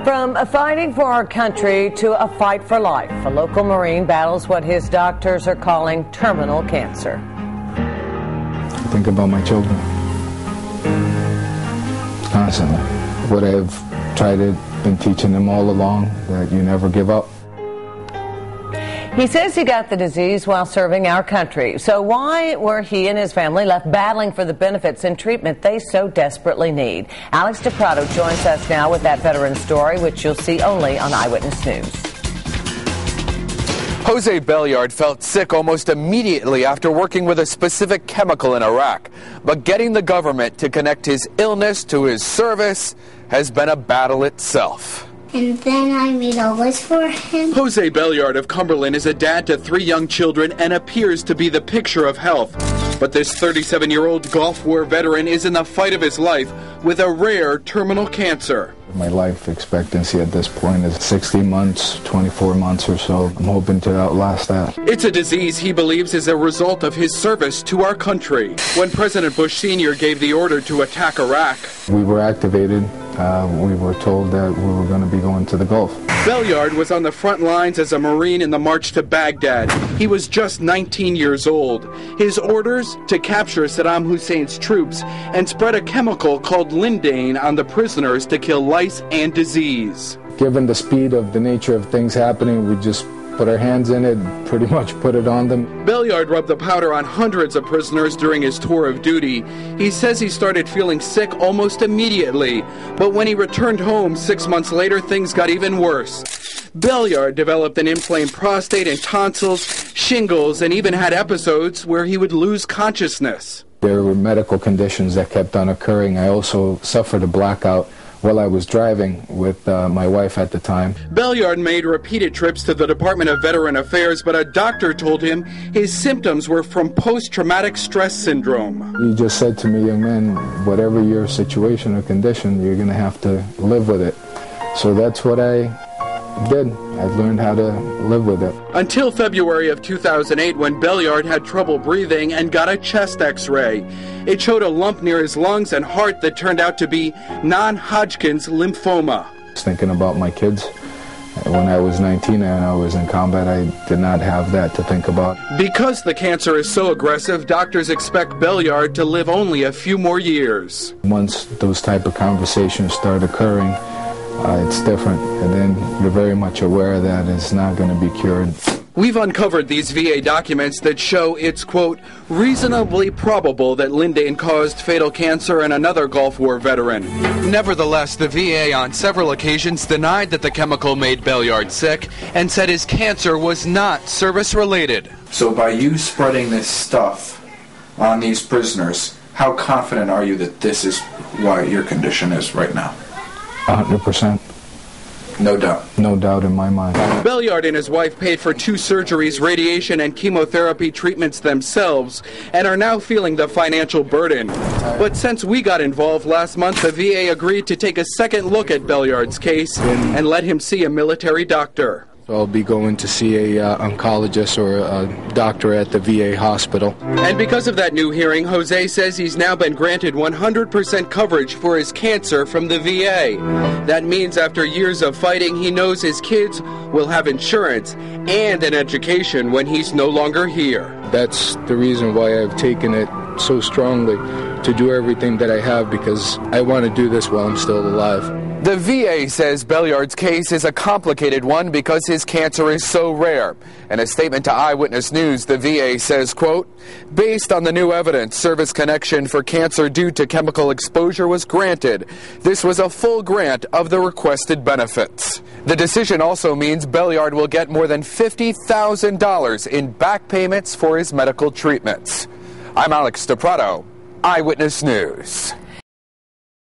From a fighting for our country to a fight for life, a local Marine battles what his doctors are calling terminal cancer. I think about my children constantly. What I've been teaching them all along, that you never give up. He says he got the disease while serving our country. So why were he and his family left battling for the benefits and treatment they so desperately need? Alex DePrado joins us now with that veteran story, which you'll see only on Eyewitness News. Jose Belliard felt sick almost immediately after working with a specific chemical in Iraq. But getting the government to connect his illness to his service has been a battle itself. And then I made a list for him. Jose Belliard of Cumberland is a dad to 3 young children and appears to be the picture of health. But this 37-year-old Gulf War veteran is in the fight of his life with a rare terminal cancer. My life expectancy at this point is 60 months, 24 months or so. I'm hoping to outlast that. It's a disease he believes is a result of his service to our country. When President Bush Sr. gave the order to attack Iraq, we were activated. We were told that we were going to be going to the Gulf. Belliard was on the front lines as a Marine in the march to Baghdad. He was just 19 years old. His orders? To capture Saddam Hussein's troops and spread a chemical called lindane on the prisoners to kill lice and disease. Given the speed of the nature of things happening, we just put our hands in it, pretty much put it on them. Belliard rubbed the powder on hundreds of prisoners during his tour of duty. He says he started feeling sick almost immediately, but when he returned home 6 months later, things got even worse. Belliard developed an inflamed prostate and tonsils, shingles, and even had episodes where he would lose consciousness. There were medical conditions that kept on occurring. I also suffered a blackout while I was driving with my wife at the time. Belliard made repeated trips to the Department of Veteran Affairs, but a doctor told him his symptoms were from post-traumatic stress syndrome. He just said to me, young man, whatever your situation or condition, you're going to have to live with it. So that's what I did. I learned how to live with it. Until February of 2008, when Belliard had trouble breathing and got a chest x-ray. It showed a lump near his lungs and heart that turned out to be non-Hodgkin's lymphoma. I was thinking about my kids. When I was 19 and I was in combat, I did not have that to think about. Because the cancer is so aggressive, doctors expect Belliard to live only a few more years. Once those type of conversations start occurring, it's different, and then you're very much aware that it's not going to be cured. We've uncovered these VA documents that show it's, quote, reasonably probable that lindane caused fatal cancer in another Gulf War veteran. Nevertheless, the VA on several occasions denied that the chemical made Belliard sick and said his cancer was not service-related. So by you spreading this stuff on these prisoners, how confident are you that this is why your condition is right now? 100%. No doubt. No doubt in my mind. Belliard and his wife paid for 2 surgeries, radiation, and chemotherapy treatments themselves, and are now feeling the financial burden. But since we got involved last month, the VA agreed to take a second look at Belliard's case and let him see a military doctor. I'll be going to see a oncologist or a doctor at the VA hospital. And because of that new hearing, Jose says he's now been granted 100% coverage for his cancer from the VA. That means after years of fighting, he knows his kids will have insurance and an education when he's no longer here. That's the reason why I've taken it so strongly to do everything that I have, because I want to do this while I'm still alive. The VA says Belliard's case is a complicated one because his cancer is so rare. In a statement to Eyewitness News, the VA says, quote, based on the new evidence, service connection for cancer due to chemical exposure was granted. This was a full grant of the requested benefits. The decision also means Belliard will get more than $50,000 in back payments for his medical treatments. I'm Alex DePrado, Eyewitness News.